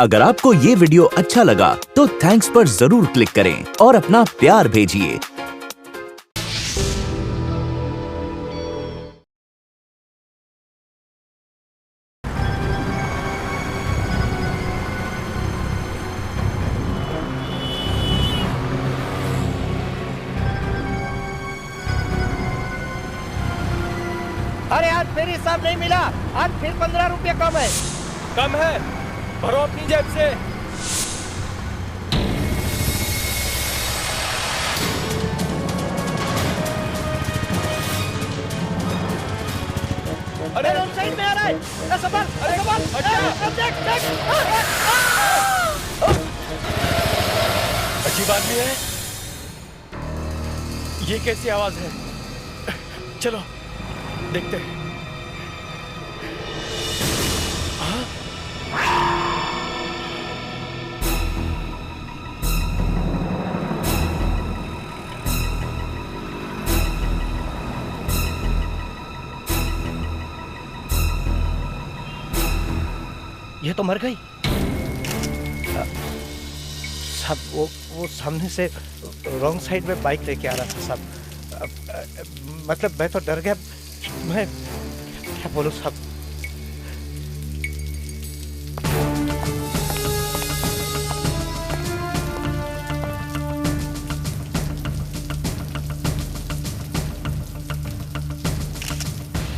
अगर आपको ये वीडियो अच्छा लगा तो थैंक्स पर जरूर क्लिक करें और अपना प्यार भेजिए। अरे आज फिर हिसाब नहीं मिला, आज फिर 15 रुपये कम है। कम है, भरो अपनी जेब से। अरे रॉन्ग साइड में आ रहा है। संभाल, अरे संभाल, देख, देख। अजीब आदमी है, ये कैसी आवाज है? चलो देखते हैं। ये तो मर गई। सब वो सामने से रॉन्ग साइड में बाइक लेके आ रहा था सब। मतलब मैं तो डर गया। मैं क्या बोलूं सब।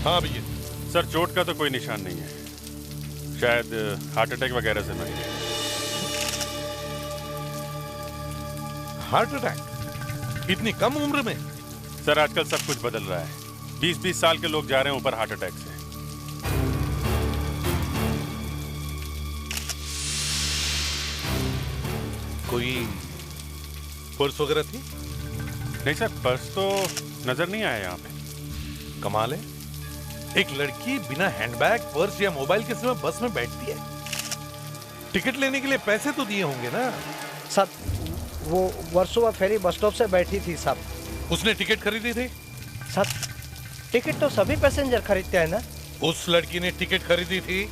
हाँ भैया। सर चोट का तो कोई निशान नहीं है, शायद हार्ट अटैक वगैरह से मरी है। हार्ट अटैक इतनी कम उम्र में? सर आजकल सब कुछ बदल रहा है, 20-20 साल के लोग जा रहे हैं ऊपर हार्ट अटैक से। कोई पर्स वगैरह थी? नहीं सर, पर्स तो नजर नहीं आया यहाँ पे। कमाल है, एक लड़की बिना हैंडबैग, पर्स या मोबाइल के समय बस में बैठती है। टिकट लेने के लिए पैसे तो दिए होंगे ना? सब वो वर्सोवा फेरी बस स्टॉप से बैठी थी सब। उसने टिकट खरीदी थी? सब टिकट तो सभी पैसेंजर खरीदते हैं ना। उस लड़की ने टिकट खरीदी थी?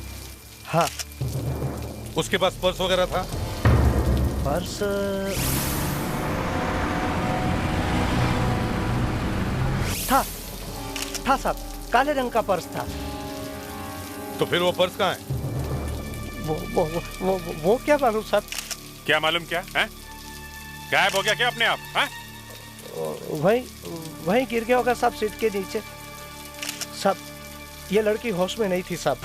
हाँ। उसके पास पर्स वगैरह था? पर्स था साहब, काले रंग का पर्स था। तो फिर वो पर्स कहाँ है? वो क्या मालूम साहब। क्या मालूम क्या है? गायब हो गया क्या अपने आप? है वहीं गिर गया होगा साहब, सीट के नीचे। साहब ये लड़की होश में नहीं थी साहब।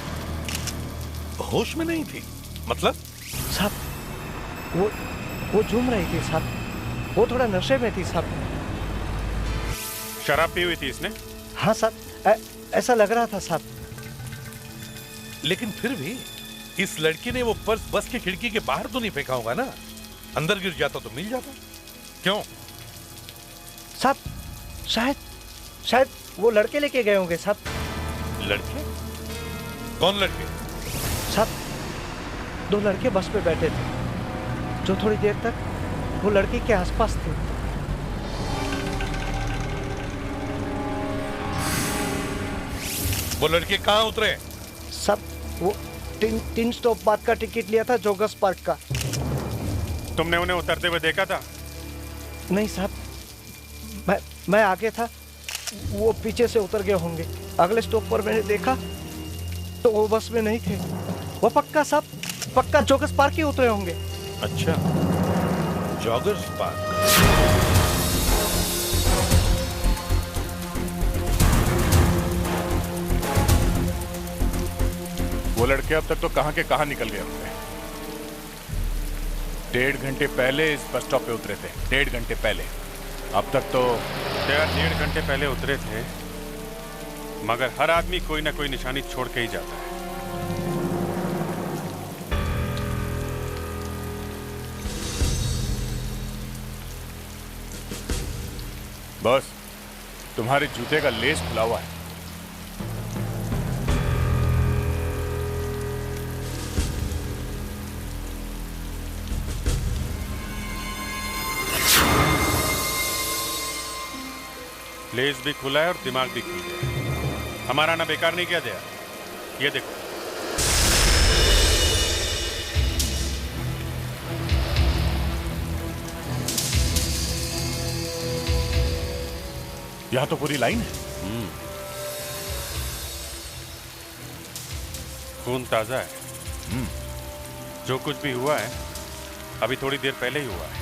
होश में नहीं थी मतलब? साहब वो झूम रही थी साहब, वो थोड़ा नशे में थी साहब। शराब पी हुई थी इसने? हाँ साहब, ऐसा लग रहा था साहब। लेकिन फिर भी इस लड़की ने वो पर्स बस की खिड़की के बाहर तो नहीं फेंका होगा ना? अंदर गिर जाता तो मिल जाता। क्यों साहब? शायद वो लड़के लेके गए होंगे साहब। लड़के? कौन लड़के? साहब 2 लड़के बस में बैठे थे, जो थोड़ी देर तक वो लड़की के आसपास थे। वो लड़के कहाँ उतरे? सब वो 3 स्टॉप बाद का टिकट लिया था, जोगस पार्क का। तुमने उन्हें उतरते हुए देखा था? नहीं साहब, मैं आगे था, वो पीछे से उतर गए होंगे। अगले स्टॉप पर मैंने देखा तो वो बस में नहीं थे। वो पक्का साहब, पक्का जोगस पार्क ही उतरे होंगे। अच्छा, जॉगर्स पार्क। वो लड़के अब तक तो कहाँ के कहाँ निकल गए होंगे। 1.5 घंटे पहले इस बस स्टॉप पे उतरे थे, 1.5 घंटे पहले। अब तक तो 1.5 घंटे पहले उतरे थे, मगर हर आदमी कोई ना कोई निशानी छोड़ के ही जाता है। बस तुम्हारे जूते का लेस खुला हुआ है। लेस भी खुला है और दिमाग भी खुल गया है। हमारा ना बेकार नहीं किया गया। ये देखो। यहाँ तो पूरी लाइन है। खून ताजा है। जो कुछ भी हुआ है अभी थोड़ी देर पहले ही हुआ है।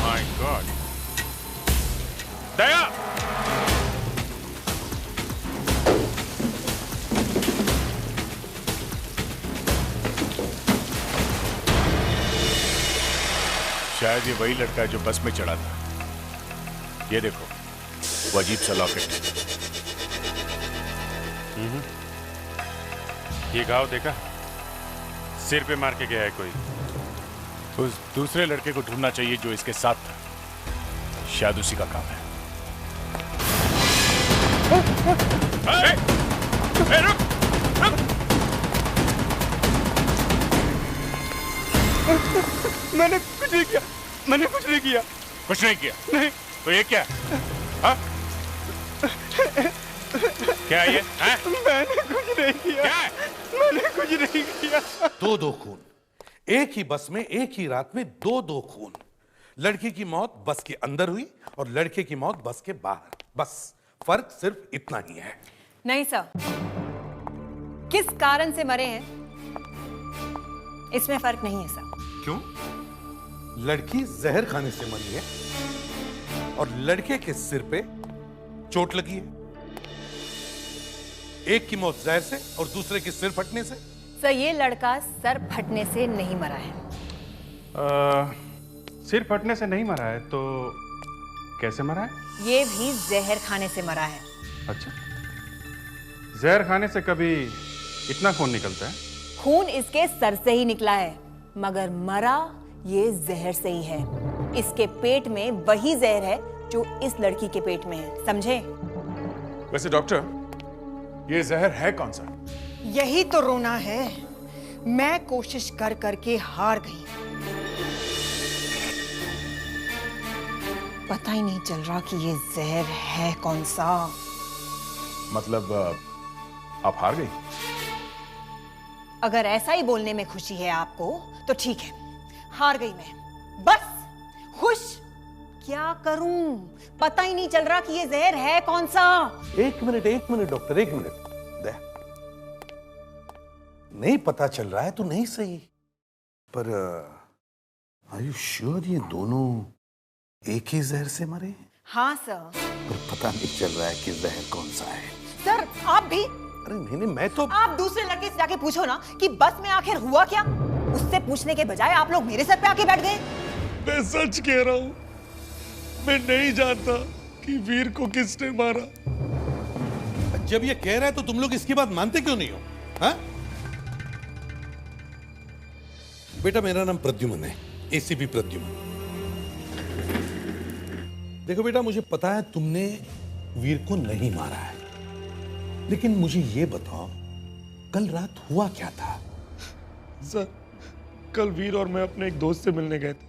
My God. दया, शायद ये वही लड़का है जो बस में चढ़ा था। ये देखो, वो अजीब सा लॉकेट है। ये घाव देखा? सिर पे मार के गया है कोई। उस दूसरे लड़के को ढूंढना चाहिए जो इसके साथ था। शायद उसी का काम है। रुक! मैंने कुछ नहीं किया। कुछ नहीं किया? नहीं। तो ये क्या? हाँ? क्या ये? हाँ? मैंने कुछ नहीं किया। क्या? मैंने कुछ नहीं किया। दो खून, एक ही बस में एक ही रात में दो खून। लड़की की मौत बस के अंदर हुई और लड़के की मौत बस के बाहर। बस फर्क सिर्फ इतना ही है। नहीं सर, किस कारण से मरे हैं इसमें फर्क नहीं है सर। क्यों? लड़की जहर खाने से मरी है और लड़के के सिर पे चोट लगी है। एक की मौत जहर से और दूसरे के सिर फटने से। सर ये लड़का सर फटने से नहीं मरा है। सिर फटने से नहीं मरा है तो कैसे मरा है? ये भी जहर खाने से मरा है। अच्छा, जहर खाने से कभी इतना खून निकलता है? खून इसके सर से ही निकला है, मगर मरा ये जहर से ही है। इसके पेट में वही जहर है जो इस लड़की के पेट में है, समझे? वैसे डॉक्टर, ये जहर है कौन सा? यही तो रोना है। मैं कोशिश कर करके हार गई। पता ही नहीं चल रहा कि ये जहर है कौन सा। मतलब आप हार गई? अगर ऐसा ही बोलने में खुशी है आपको तो ठीक है, हार गई मैं। बस खुश क्या करूं, पता ही नहीं चल रहा कि ये जहर है कौन सा। एक मिनट डॉक्टर, एक मिनट। नहीं पता चल रहा है तो नहीं सही, पर आर यू श्योर ये दोनों एक ही जहर से मरे? हाँ सर। पर पता नहीं चल रहा है कि जहर कौन सा है। सर आप भी? अरे नहीं, मैं तो आप दूसरे लड़के से जाके पूछो ना कि बस में आखिर हुआ क्या। उससे पूछने के बजाय आप लोग मेरे सर पे आके बैठ गए। मैं सच कह रहा हूं, मैं नहीं जानता कि वीर को किसने मारा। जब ये कह रहा है तो तुम लोग इसकी बात मानते क्यों नहीं हो? हाँ? बेटा मेरा नाम प्रद्युमन है, एसीपी प्रद्युमन। देखो बेटा, मुझे पता है तुमने वीर को नहीं मारा है, लेकिन मुझे ये बताओ कल रात हुआ क्या था? सर, कल वीर और मैं अपने एक दोस्त से मिलने गए थे,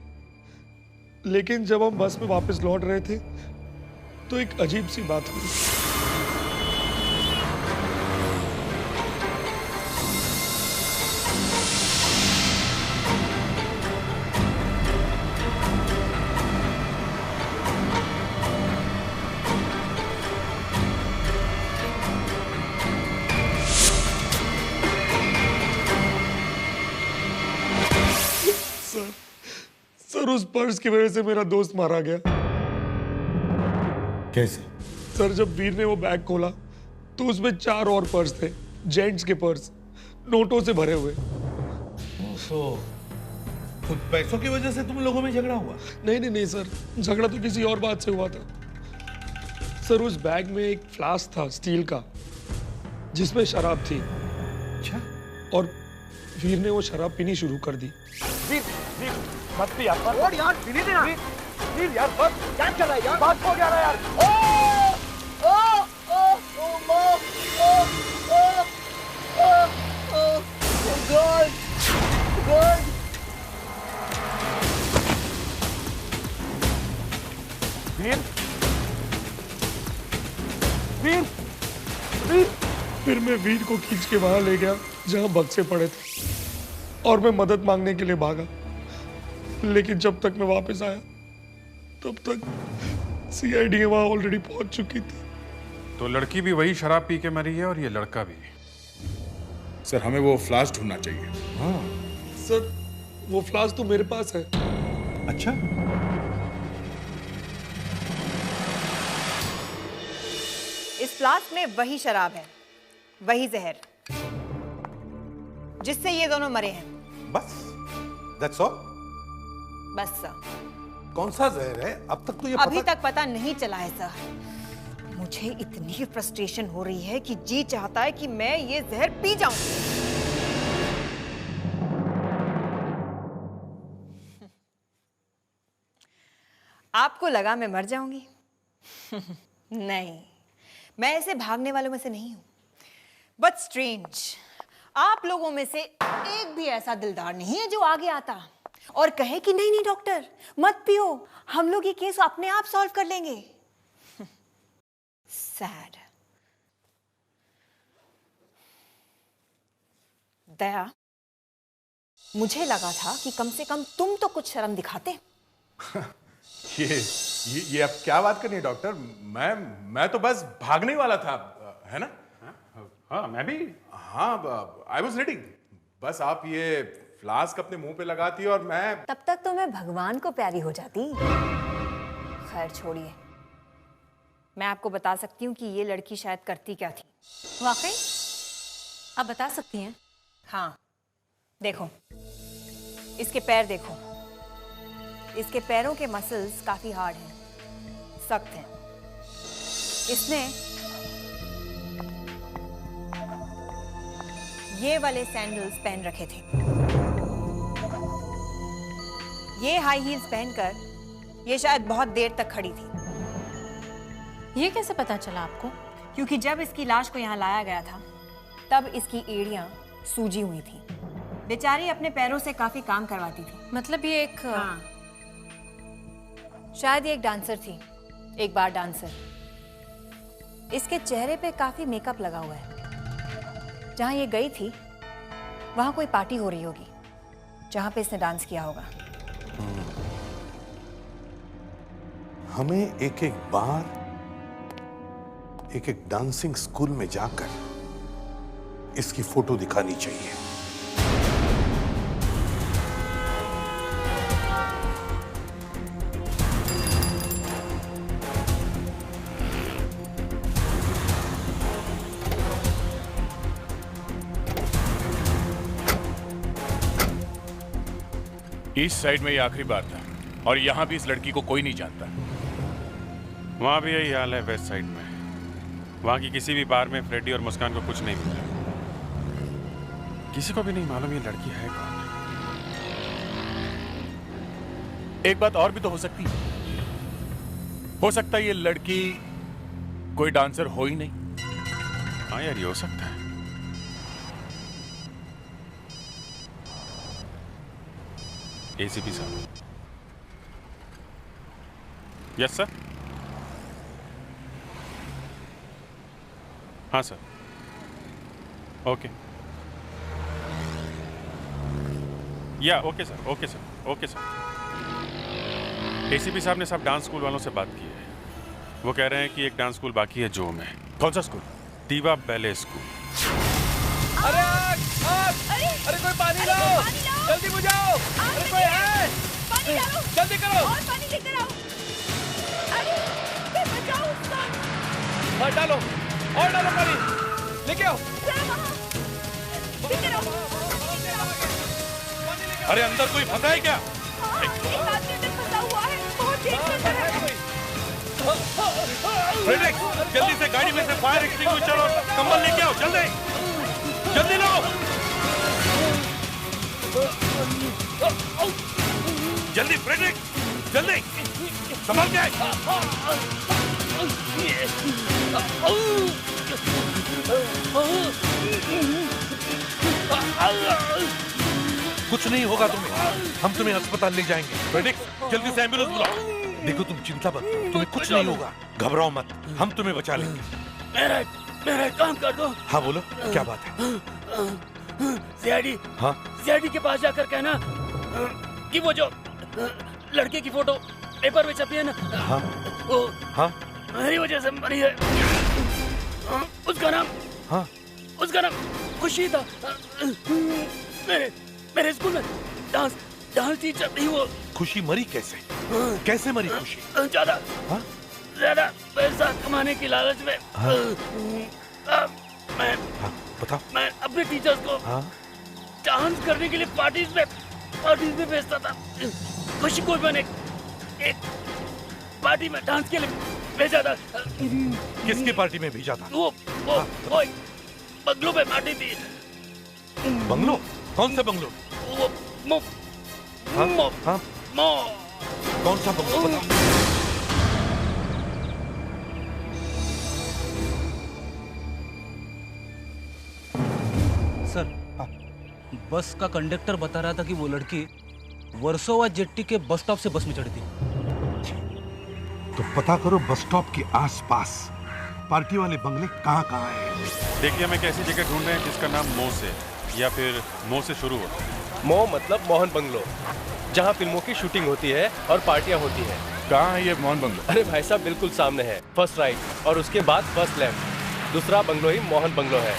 लेकिन जब हम बस में वापस लौट रहे थे तो एक अजीब सी बात हुई। सर उस पर्स की वजह से मेरा दोस्त मारा गया। कैसे? सर जब वीर ने वो बैग खोला तो उसमें 4 और पर्स थे, जेंट्स के पर्स, नोटों से भरे हुए। खुद पैसों की वजह से तुम लोगों में झगड़ा हुआ? नहीं सर, झगड़ा तो किसी और बात से हुआ था। सर उस बैग में एक फ्लास्क था स्टील का जिसमें शराब थी। अच्छा। और वीर ने वो शराब पीनी शुरू कर दी। मत भी यार, और यार पीने देना। प्लीज यार, बस क्या चल रहा है यार? बात हो गया यार। ओ ओ ओ ओ ओ गॉड गॉड। वीर फिर मैं वीर को खींच के वहां ले गया जहां बक्से पड़े थे और मैं मदद मांगने के लिए भागा। लेकिन जब तक मैं वापस आया तब तक सीआईडी वहां ऑलरेडी पहुंच चुकी थी। तो लड़की भी वही शराब पी के मरी है और ये लड़का भी। सर हमें वो फ्लाश ढूंढना चाहिए। सर वो फ्लाश तो मेरे पास है। अच्छा, इस फ्लास्क में वही शराब है, वही जहर जिससे ये दोनों मरे हैं। बस दैट्स ऑल। बस सर। कौन सा जहर है? अब तक तो ये अभी तक पता नहीं चला है सर। मुझे इतनी फ्रस्ट्रेशन हो रही है कि जी चाहता है कि मैं ये जहर पी जाऊं। आपको लगा मैं मर जाऊंगी? नहीं, मैं ऐसे भागने वालों में से नहीं हूं। बट स्ट्रेंज, आप लोगों में से एक भी ऐसा दिलदार नहीं है जो आगे आता और कहे कि नहीं नहीं डॉक्टर मत पियो, हम लोग ये केस अपने आप सॉल्व कर लेंगे। सैड। दया, मुझे लगा था कि कम से कम तुम तो कुछ शर्म दिखाते। ये अब क्या बात करनी है डॉक्टर? मैं तो बस भागने वाला था, है ना? हाँ मैं भी। हाँ आई वॉज रेडी। बस आप ये फ्लास्क अपने मुंह पे लगाती और मैं तब तक तो मैं भगवान को प्यारी हो जाती। खैर छोड़िए, मैं आपको बता सकती हूँ कि ये लड़की शायद करती क्या थी। वाकई आप बता सकती हैं? हाँ, देखो इसके पैर देखो। इसके पैरों के मसल्स काफी हार्ड हैं, सख्त हैं। इसने ये वाले सैंडल्स पहन रखे थे। ये हाई हील्स पहनकर ये शायद बहुत देर तक खड़ी थी। ये कैसे पता चला आपको? क्योंकि जब इसकी लाश को यहाँ लाया गया था तब इसकी एड़ियां सूजी हुई थी। बेचारी अपने पैरों से काफी काम करवाती थी। मतलब ये एक हाँ, शायद ये एक डांसर थी, एक बार डांसर। इसके चेहरे पे काफी मेकअप लगा हुआ है। जहां ये गई थी वहां कोई पार्टी हो रही होगी जहां पे इसने डांस किया होगा। हमें एक एक बार एक एक डांसिंग स्कूल में जाकर इसकी फोटो दिखानी चाहिए। इस साइड में ये आखिरी बार था और यहाँ भी इस लड़की को कोई नहीं जानता। वहाँ भी यही हाल है वेस्ट साइड में। वहाँ की किसी भी बार में फ्रेडी और मुस्कान को कुछ नहीं मिला। किसी को भी नहीं मालूम ये लड़की है कौन। एक बात और भी तो हो सकती है। हो सकता है ये लड़की कोई डांसर हो ही नहीं। हाँ यार, ये हो सकता है। एसीपी साहब। Yes sir. हाँ सर, ओके। या okay sir, okay sir, okay sir. ACP साहब ने सब डांस स्कूल वालों से बात की है। वो कह रहे हैं कि एक डांस स्कूल बाकी है जो में। कौन सा स्कूल? दीवा बैले स्कूल। अरे अरे कोई पानी लाओ, जल्दी बुझाओ। अरे कोई है? पानी डालो, जल्दी करो। और पानी लेकर आओ। अरे कोई बचाओ उसको। हाँ डालो, और डालो पानी, लेके आओ। जरा वहाँ, लेकर आओ। अरे अंदर कोई फंसा है क्या? हाँ, एक आदमी अंदर फंसा हुआ है, बहुत तेज चल रहा है। फ्रेडरिक, जल्दी से गाड़ी में से फायर एक्सटिंग्विशर और कंबल लेके आओ, जल्दी जल्दी लो। जल्दी फ्रेडरिक, जल्दी संभल के। कुछ नहीं होगा तुम्हें, हम तुम्हें अस्पताल ले जाएंगे। फ्रेडरिक, जल्दी से एम्बुलेंस बुलाओ। देखो तुम चिंता मत करो, तुम्हें कुछ नहीं होगा, घबराओ मत, हम तुम्हें बचा लेंगे। मेरा एक काम कर दो। हाँ बोलो, क्या बात है? सीआईडी, हाँ सीआईडी के पास जाकर कहना कि वो जो लड़के की फोटो पेपर में छपी है ना, हाँ वो हाँ मेरी वजह से मरी है। उसका नाम, हाँ उसका नाम खुशी था। मेरे स्कूल में डांस टीचर थी वो। खुशी मरी कैसे? कैसे मरी खुशी? ज्यादा पैसा कमाने की लालच में मैं अपने टीचर्स को डांस करने के लिए पार्टीज में भेजता था। खुशी को मैंने एक पार्टी में डांस के लिए भेजा था। किसकी पार्टी में भेजा था? वो बंगलो में पार्टी थी। बंगलो? कौन सा बंगलो? वो कौन सा बंगलो बताओ? सर, बस का कंडक्टर बता रहा था कि वो लड़की वर्सोवा जेट्टी के बस स्टॉप से बस में चढ़ी थी। तो पता करो बस स्टॉप के आसपास पार्टी वाले बंगले कहाँ हैं। देखिए, हम एक ऐसी जगह ढूंढ रहे हैं जिसका नाम मो से या फिर मो से शुरू हो। मो मतलब मोहन बंगलो, जहाँ फिल्मों की शूटिंग होती है और पार्टियां होती हैं। कहाँ है ये मोहन बंगलो? अरे भाई साहब, बिल्कुल सामने है, फर्स्ट राइट और उसके बाद फर्स्ट लेफ्ट। दूसरा बंगलो ही मोहन बंगलो है।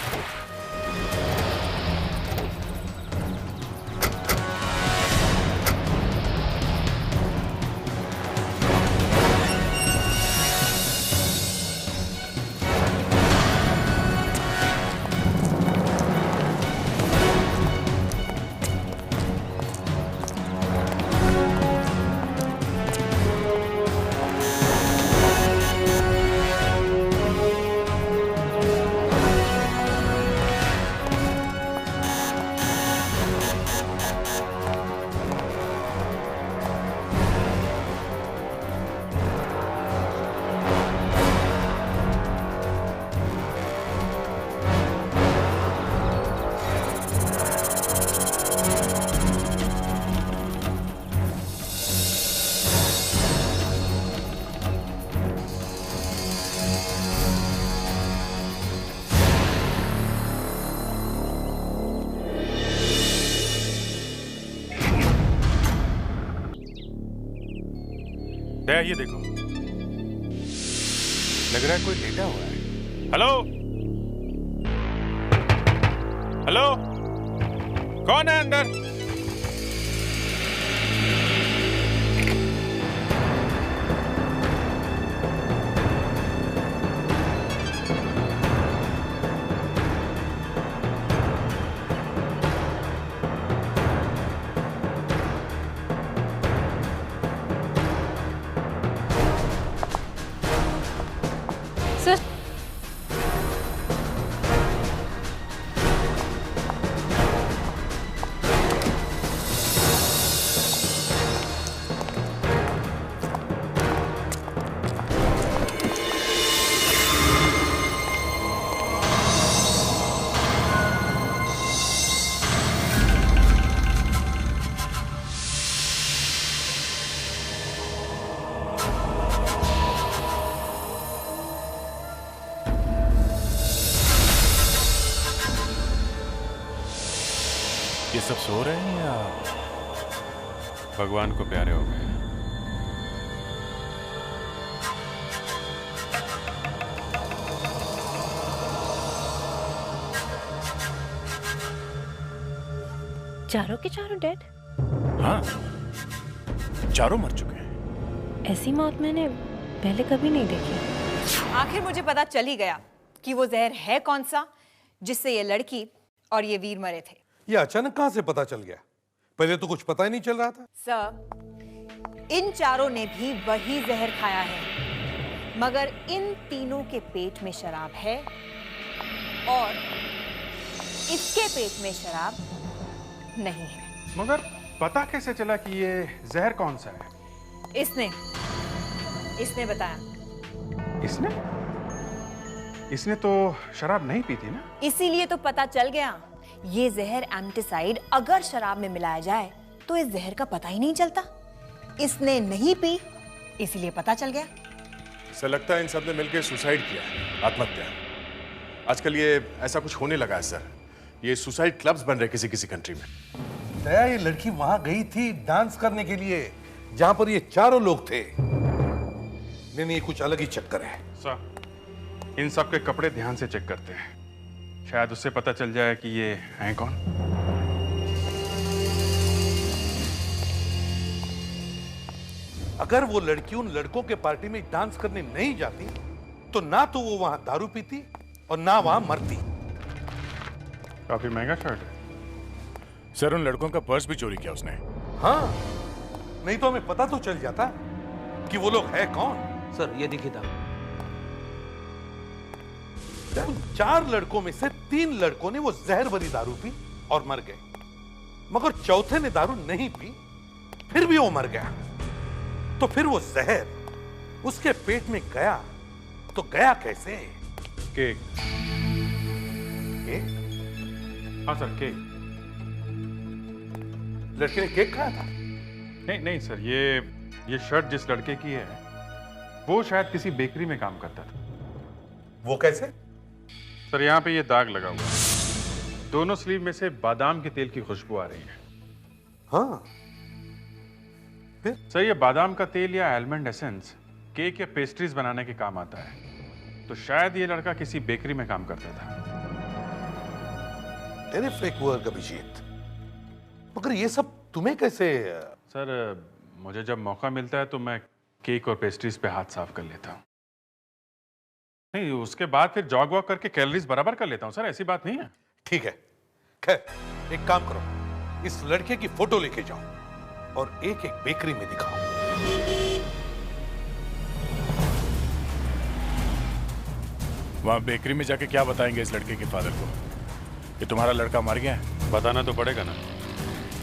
ये देखो, लग रहा है कोई लेटा हुआ है। हेलो हेलो, कौन है अंदर? ये सब सो रहे हैं या भगवान को प्यारे हो गए? चारों के चारों डेड? हाँ, चारों मर चुके हैं। ऐसी मौत मैंने पहले कभी नहीं देखी। आखिर मुझे पता चल ही गया कि वो जहर है कौन सा जिससे ये लड़की और ये वीर मरे थे। ये अचानक कहां से पता चल गया? पहले तो कुछ पता ही नहीं चल रहा था। सर, इन चारों ने भी वही जहर खाया है, मगर इन तीनों के पेट में शराब है और इसके पेट में शराब नहीं है। मगर पता कैसे चला कि ये जहर कौन सा है? इसने बताया। इसने तो शराब नहीं पी थी ना? इसीलिए तो पता चल गया। ये जहर एंटीसाइड अगर शराब में मिलाया जाए तो इस जहर का पता ही नहीं चलता। इसने नहीं पी, इसीलिए पता चल गया। ऐसा लगता है इन सब ने मिलकर सुसाइड किया है, आत्महत्या। आजकल ये ऐसा कुछ होने लगा है सर। ये सुसाइड क्लब्स बन रहे किसी किसी कंट्री में। दया, ये लड़की वहां गई थी डांस करने के लिए जहां पर ये चारों लोग थे। नहीं, ये कुछ अलग ही चक्कर है। सर, इन सब के कपड़े ध्यान से चेक करते हैं, शायद उससे पता चल जाए कि ये हैं कौन। अगर वो लड़की उन लड़कों के पार्टी में डांस करने नहीं जाती तो ना तो वो वहां दारू पीती और ना वहां मरती। काफी महंगा शर्ट है। सर, उन लड़कों का पर्स भी चोरी किया उसने। हाँ, नहीं तो हमें पता तो चल जाता कि वो लोग है कौन। सर, ये देखिए था। 4 लड़कों में से 3 लड़कों ने वो जहर भरी दारू पी और मर गए, मगर चौथे ने दारू नहीं पी, फिर भी वो मर गया। तो फिर वो जहर उसके पेट में गया तो गया कैसे? केक। केक? हाँ सर, केक। लड़के ने केक खाया था? नहीं सर, ये शर्ट जिस लड़के की है वो शायद किसी बेकरी में काम करता था। वो कैसे? सर, यहाँ पे ये दाग लगा हुआ है। दोनों स्लीव में से बादाम के तेल की खुशबू आ रही है। हाँ, सर, ये बादाम का तेल या आलमंड एसेंस केक या पेस्ट्रीज बनाने के काम आता है, तो शायद ये लड़का किसी बेकरी में काम करता था। टेरिफिक वर्क अभिजीत, मगर ये सब तुम्हें कैसे? सर, मुझे जब मौका मिलता है तो मैं केक और पेस्ट्रीज पे हाथ साफ कर लेता हूँ। नहीं, उसके बाद फिर जॉग वॉक करके कैलोरीज बराबर कर लेता हूँ सर, ऐसी बात नहीं है। ठीक है, खैर एक काम करो, इस लड़के की फोटो लेके जाओ और एक एक बेकरी में दिखाओ। वहां बेकरी में जाके क्या बताएंगे इस लड़के के फादर को? कि तुम्हारा लड़का मर गया है? बताना तो पड़ेगा ना।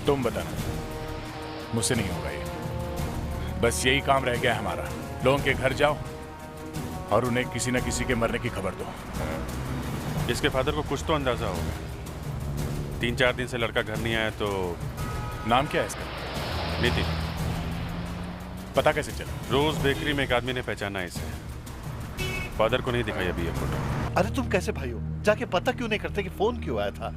तुम बताना, मुझसे नहीं होगा ये। बस यही काम रह गया है हमारा। लोगों के घर जाओ और उन्हें किसी न किसी के मरने की खबर दो। इसके फादर को कुछ तो अंदाजा होगा। 3-4 दिन से लड़का घर नहीं आया तो। नाम क्या है इसका? नितिन। पता कैसे चला? रोज बेकरी में एक आदमी ने पहचाना इसे। फादर को नहीं दिखाई अभी ये फोटो। अरे तुम कैसे भाई हो? जाके पता क्यों नहीं करते कि फोन क्यों आया था?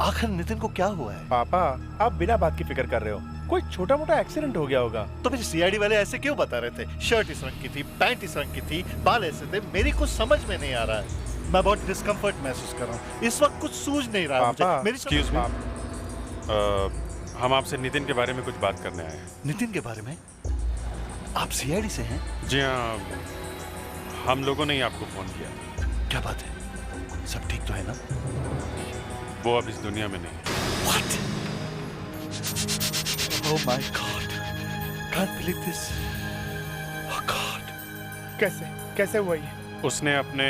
आखिर नितिन को क्या हुआ है? पापा, आप बिना बात की फिक्र कर रहे हो। कोई छोटा मोटा एक्सीडेंट हो गया होगा। तो फिर सीआईडी वाले ऐसे क्यों बता रहे थे? शर्ट इस रंग की थी, पैंट इस रंग की थी, बाल ऐसे थे। मेरी कुछ समझ में नहीं आ रहा है। मैं बहुत डिस्कम्फर्ट महसूस कर रहा हूँ। इस वक्त कुछ सूझ नहीं रहा मुझे। मेरी एक्सक्यूज मी, हम आपसे नितिन के बारे में कुछ बात करने आए हैं। नितिन के बारे में? आप सीआईडी से हैं? जी हाँ, हम लोगों ने ही आपको फोन किया। क्या बात है? सब ठीक तो है ना? वो अब इस दुनिया में नहीं। What? Oh my God! Can't believe this. Oh God! कैसे हुआ ये? उसने अपने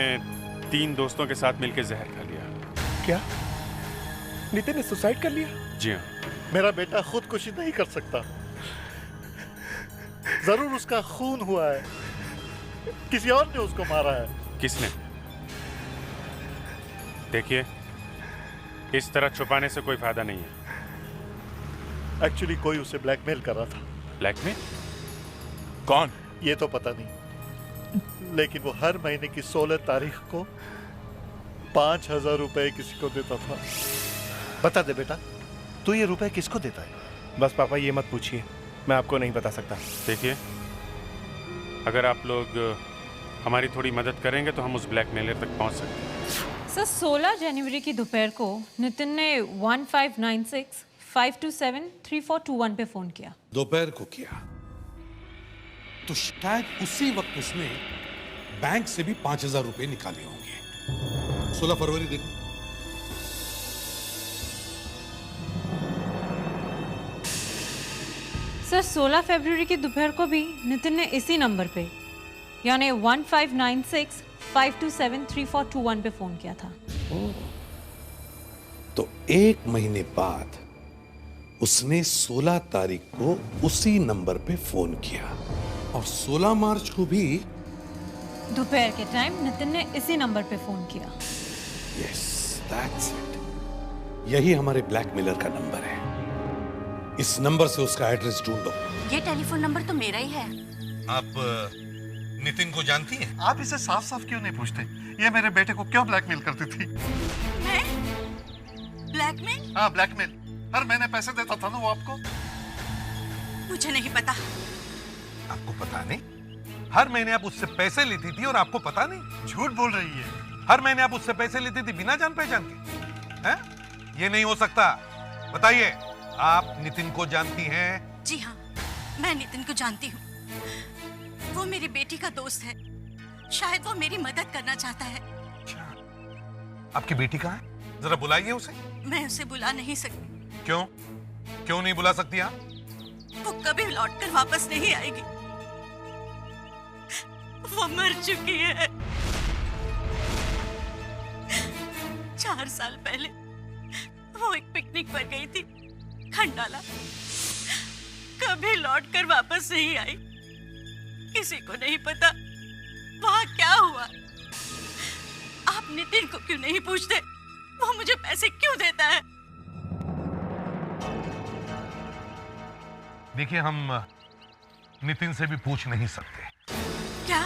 3 दोस्तों के साथ मिलकर जहर खा लिया। क्या? नितिन ने सुसाइड कर लिया? जी हाँ। मेरा बेटा खुदकुशी नहीं कर सकता। जरूर उसका खून हुआ है। किसी और ने उसको मारा है। किसने? देखिए, इस तरह छुपाने से कोई फायदा नहीं है। एक्चुअली कोई उसे ब्लैकमेल कर रहा था। ब्लैकमेल? कौन? ये तो पता नहीं, लेकिन वो हर महीने की 16 तारीख को 5000 रुपए किसी को देता था। बता दे बेटा, तू ये रुपए किसको देता है? बस पापा, ये मत पूछिए, मैं आपको नहीं बता सकता। देखिए, अगर आप लोग हमारी थोड़ी मदद करेंगे तो हम उस ब्लैकमेलर तक पहुंच सकते हैं। सर, 16 जनवरी की दोपहर को नितिन ने 1596-527-3421 पे फोन किया। दोपहर को किया तो शायद उसी वक्त उसने बैंक से भी 5000 रुपए निकाले होंगे। 16 फरवरी देखो। सर, 16 फरवरी की दोपहर को भी नितिन ने इसी नंबर पे यानी 1596-527-3421 पे फोन किया था। तो 1 महीने बाद उसने 16 तारीख को उसी नंबर पे फोन किया और 16 मार्च को भी दोपहर के टाइम नितिन ने इसी नंबर पे फोन किया। Yes, that's it. यही हमारे ब्लैकमेलर का नंबर है। इस नंबर से उसका एड्रेस ढूंढो। ये टेलीफोन नंबर तो मेरा ही है। आप नितिन को जानती है? आप इसे साफ साफ क्यों नहीं पूछते? ये मेरे बेटे को क्यों ब्लैकमेल करती थी? मैं? ब्लैकमेल? हाँ, ब्लैकमेल। हर महीने पैसे देता था ना वो आपको। मुझे नहीं पता। आपको पता नहीं? हर महीने आप उससे पैसे लेती थी और आपको पता नहीं? झूठ बोल रही है। हर महीने आप उससे पैसे लेती थी बिना जान पहचान के? हैं? ये नहीं हो सकता। बताइए, आप नितिन को जानती हैं? जी हाँ, मैं नितिन को जानती हूँ। वो मेरी बेटी का दोस्त है। शायद वो मेरी मदद करना चाहता है। आपकी बेटी कहाँ है? जरा बुलाइए उसे। मैं उसे बुला नहीं सकती। क्यों? क्यों नहीं बुला सकती आप? वो कभी लौटकर वापस नहीं आएगी। वो मर चुकी है। 4 साल पहले वो एक पिकनिक पर गई थी, खंडाला। कभी लौटकर वापस नहीं आई। किसी को नहीं पता वहां क्या हुआ। आप नितिन को क्यों नहीं पूछते? वो मुझे पैसे क्यों देता है? देखिए, हम नितिन से भी पूछ नहीं सकते। क्या?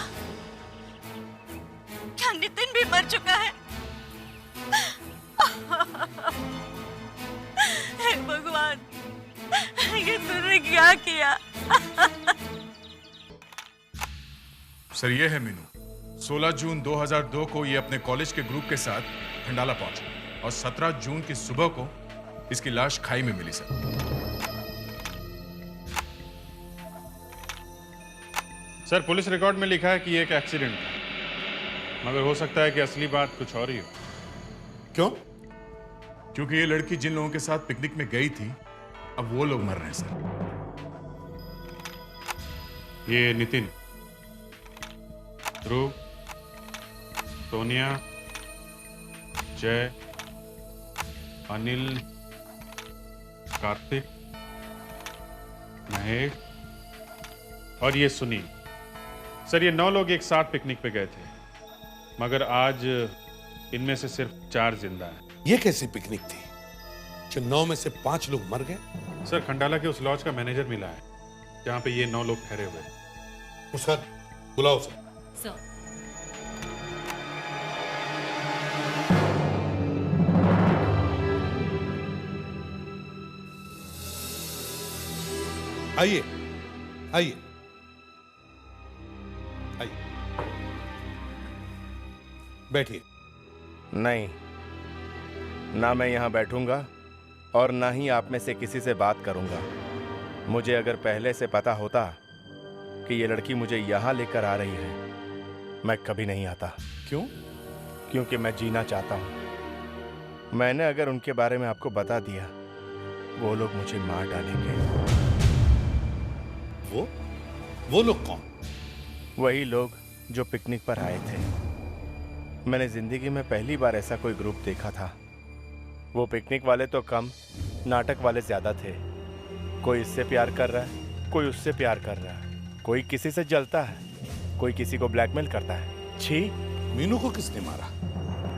क्या नितिन भी मर चुका है? हे भगवान, ये तूने क्या किया? सर, ये है मीनू। 16 जून 2002 को ये अपने कॉलेज के ग्रुप के साथ खंडाला पहुंचा और 17 जून की सुबह को इसकी लाश खाई में मिली सर। सर, पुलिस रिकॉर्ड में लिखा है कि ये एक एक्सीडेंट था, मगर हो सकता है कि असली बात कुछ और ही हो। क्यों? क्योंकि ये लड़की जिन लोगों के साथ पिकनिक में गई थी, अब वो लोग मर रहे हैं सर। ये नितिन, ध्रुव, सोनिया, जय, अनिल, कार्तिक, महेश और ये सुनील। सर, ये 9 लोग एक साथ पिकनिक पे गए थे, मगर आज इनमें से सिर्फ 4 जिंदा हैं। ये कैसी पिकनिक थी जो 9 में से 5 लोग मर गए? सर, खंडाला के उस लॉज का मैनेजर मिला है जहां पे ये 9 लोग ठहरे हुए हैं। सर, बुलाओ सर। आइए, आइए, आइए, बैठिए। नहीं, ना मैं यहाँ बैठूंगा और ना ही आप में से किसी से बात करूंगा। मुझे अगर पहले से पता होता कि ये लड़की मुझे यहाँ लेकर आ रही है, मैं कभी नहीं आता। क्यों? क्योंकि मैं जीना चाहता हूँ। मैंने अगर उनके बारे में आपको बता दिया, वो लोग मुझे मार डालेंगे। वो लोग कौन? वही लोग जो पिकनिक पर आए थे। मैंने जिंदगी में पहली बार ऐसा कोई ग्रुप देखा था। वो पिकनिक वाले तो कम, नाटक वाले ज्यादा थे। कोई इससे प्यार कर रहा है, कोई उससे प्यार कर रहा है, कोई किसी से जलता है, कोई किसी को ब्लैकमेल करता है। छी! मीनू को किसने मारा?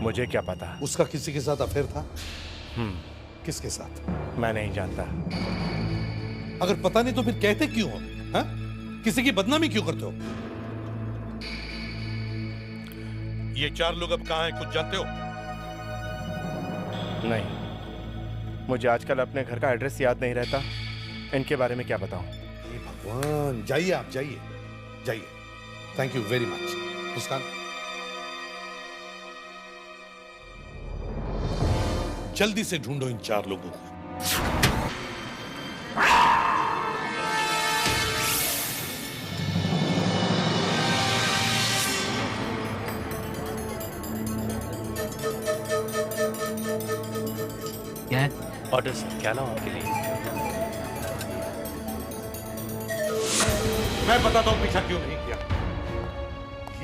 मुझे क्या पता। उसका किसी के साथ अफेयर था? किसके साथ? मैं नहीं जानता। अगर पता नहीं तो फिर कहते क्यों हो? हा? किसी की बदनामी क्यों करते हो? ये 4 लोग अब कहां हैं, कुछ जानते हो? नहीं, मुझे आजकल अपने घर का एड्रेस याद नहीं रहता। इनके बारे में क्या बताऊं? भगवान, जाइए, आप जाइए, जाइए। Thank you very much. Muskan, जल्दी से ढूंढो इन 4 लोगों को। क्या है? Order sir. क्या नाम आपके लिए? मैं बताता हूं पीछा क्यों नहीं किया।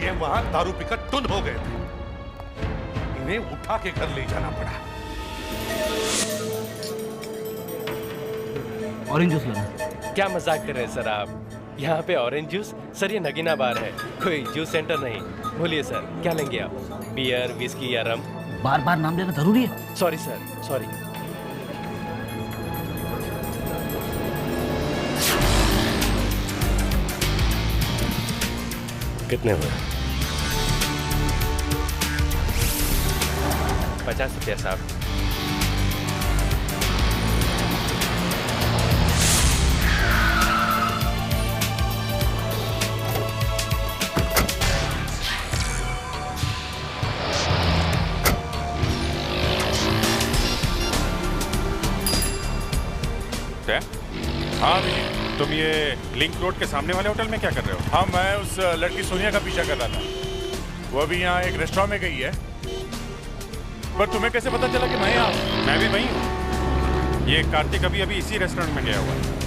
ये वहां दारू पीकर टुन हो गए थे। इन्हें उठा के घर ले जाना पड़ा। ऑरेंज जूस लाना। क्या मजाक कर रहे हैं सर आप? यहाँ पे ऑरेंज जूस? सर, ये नगीना बार है, कोई जूस सेंटर नहीं। बोलिए सर, क्या लेंगे आप? बियर, विस्की या रम? बार बार नाम लेना जरूरी है? Sorry sir, sorry. कितने हुए? 50 रुपया साहब। हाँ भैया, तुम ये लिंक रोड के सामने वाले होटल में क्या कर रहे हो? हाँ, मैं उस लड़की सोनिया का पीछा कर रहा था। वो अभी यहाँ एक रेस्टोरेंट में गई है। पर तुम्हें कैसे पता चला कि मैं यहाँ हूँ? मैं भी वही हूँ। ये कार्तिक अभी इसी रेस्टोरेंट में गया हुआ है।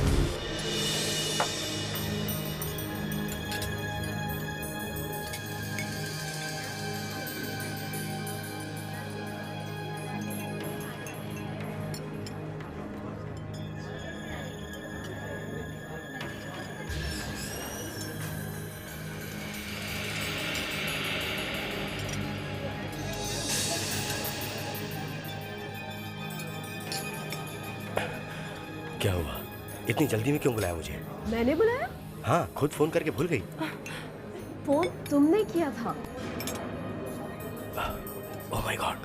क्या हुआ? इतनी जल्दी में क्यों बुलाया मुझे? मैंने बुलाया? हाँ, खुद फोन करके भूल गई। फोन तुमने किया था? ओह माय गॉड,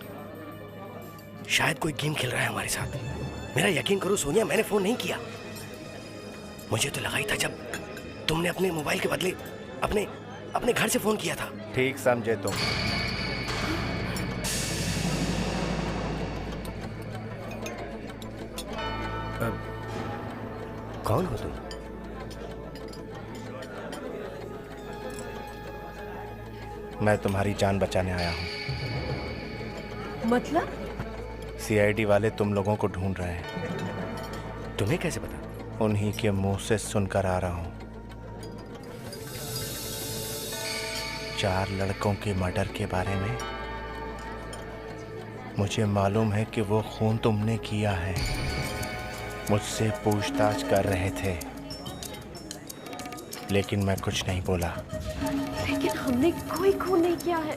शायद कोई गेम खेल रहा है हमारे साथ। मेरा यकीन करो सोनिया, मैंने फोन नहीं किया। मुझे तो लगा ही था जब तुमने अपने मोबाइल के बदले अपने घर से फोन किया था। ठीक समझे तुम। कौन हो तुम? मैं तुम्हारी जान बचाने आया हूं। मतलब? सीआईडी वाले तुम लोगों को ढूंढ रहे हैं। तुम्हें कैसे पता? उन्हीं के मुंह से सुनकर आ रहा हूं। 4 लड़कों के मर्डर के बारे में मुझे मालूम है कि वो खून तुमने किया है। मुझसे पूछताछ कर रहे थे, लेकिन मैं कुछ नहीं बोला। लेकिन हमने कोई खून नहीं किया है।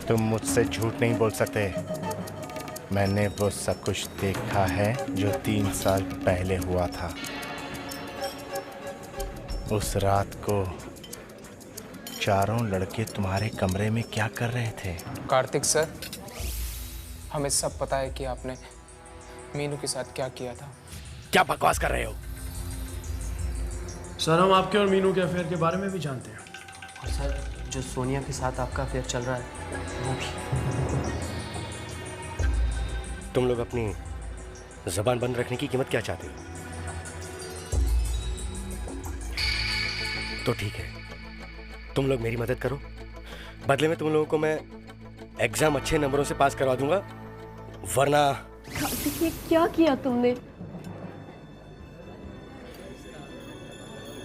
तुम मुझसे झूठ नहीं बोल सकते। मैंने वो सब कुछ देखा है जो 3 साल पहले हुआ था। उस रात को 4 लड़के तुम्हारे कमरे में क्या कर रहे थे? कार्तिक सर, हमें सब पता है कि आपने मीनू के साथ क्या किया था। क्या बकवास कर रहे हो? सर, हम आपके और मीनू के अफेयर के बारे में भी जानते हैं। और सर, जो सोनिया के साथ आपका अफेयर चल रहा है वो भी। तुम लोग अपनी जबान बंद रखने की कीमत क्या चाहते हो? तो ठीक है, तुम लोग मेरी मदद करो, बदले में तुम लोगों को मैं एग्जाम अच्छे नंबरों से पास करवा दूंगा, वरना। कार्तिक, ये क्या किया तुमने?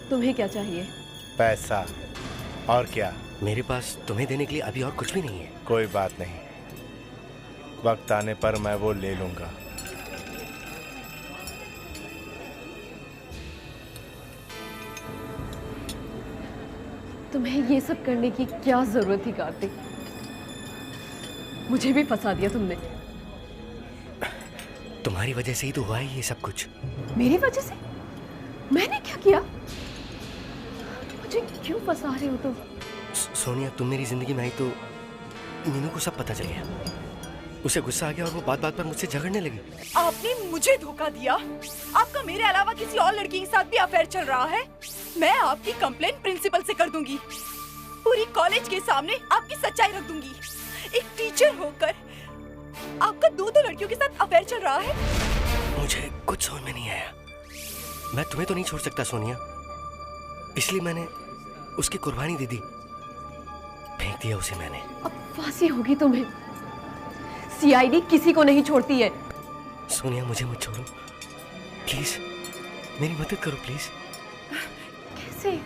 तुम्हें क्या चाहिए? पैसा। और क्या? मेरे पास तुम्हें देने के लिए अभी और कुछ भी नहीं है। कोई बात नहीं, वक्त आने पर मैं वो ले लूंगा। तुम्हें ये सब करने की क्या जरूरत थी कार्तिक? मुझे भी फंसा दिया तुमने। तुम्हारी वजह से ही तो हुआ है ये सब कुछ। मेरी वजह से? मैंने क्या किया? मुझे क्यों फंसा रहे हो तुम? सोनिया, तुम मेरी जिंदगी में आई तो मीनू को सब पता चल गया। उसे गुस्सा आ गया और वो बात बात पर मुझसे झगड़ने लगी। आपने मुझे धोखा दिया। आपका मेरे अलावा किसी और लड़की के साथ भी अफेयर चल रहा है। मैं आपकी कंप्लेंट प्रिंसिपल से कर दूंगी। पूरी कॉलेज के सामने आपकी सच्चाई रख दूंगी। एक टीचर होकर आपका 2 लड़कियों के साथ अफेयर चल रहा है। मुझे कुछ समझ में नहीं आया। मैं तुम्हें तो नहीं छोड़ सकता सोनिया, इसलिए मैंने उसकी कुर्बानी दे दी। फेंक दिया उसे मैंने। अब फांसी होगी तुम्हें। सीआईडी किसी को नहीं छोड़ती है। सोनिया, मुझे मत छोड़ो प्लीज, मेरी मदद करो प्लीज। कैसे?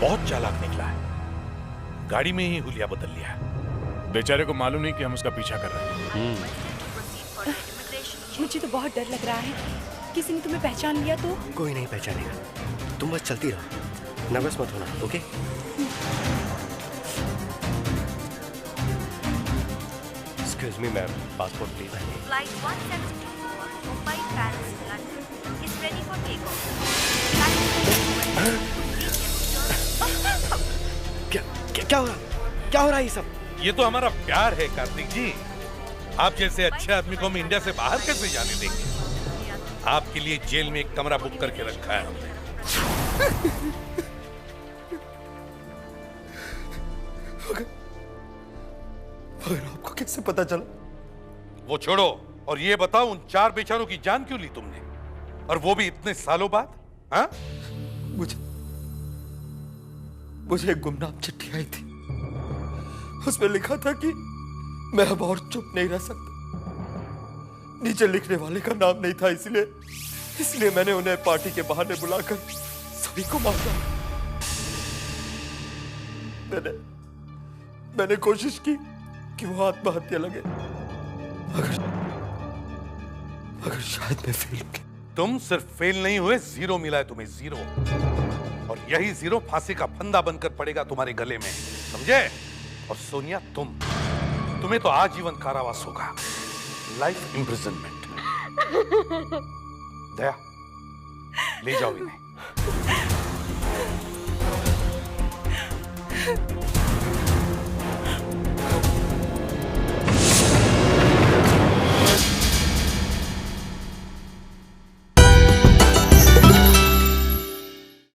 बहुत चालाक निकला है, गाड़ी में ही हुलिया बदल लिया है। बेचारे को मालूम नहीं कि हम उसका पीछा कर रहे हैं। मुझे तो बहुत डर लग रहा है, किसी ने तुम्हें पहचान लिया तो? कोई नहीं पहचानेगा, तुम बस चलती रहो, नर्वस मत होना, okay? Excuse me ma'am, passport please. Flight 172 Mumbai Paris London is ready for takeoff. क्या हो रहा? क्या हो रहा है ये सब? ये तो हमारा प्यार है कार्तिक जी। आप जैसे अच्छे आदमी को हम इंडिया से बाहर कैसे जाने देंगे? आपके लिए जेल में एक कमरा बुक करके रखा है हमने। मगर आपको कैसे पता चला? वो छोड़ो और ये बताओ, उन 4 बेचारों की जान क्यों ली तुमने, और वो भी इतने सालों बाद? हाँ? मुझे एक गुमनाम चिट्ठी आई थी, उसमें लिखा था कि मैं अब और चुप नहीं रह सकता। नीचे लिखने वाले का नाम नहीं था, इसलिए मैंने उन्हें पार्टी के बहाने बुलाकर सभी को मारा। मैंने कोशिश की कि वो आत्महत्या लगे, मगर शायद मैं फेल हो गया। तुम सिर्फ फेल नहीं हुए, 0 मिला है तुम्हें, 0। और यही 0 फांसी का फंदा बनकर पड़ेगा तुम्हारे गले में, समझे? और सोनिया, तुम्हें तो आजीवन कारावास होगा, लाइफ इम्प्रिजनमेंट। दया, ले जाओ इन्हें।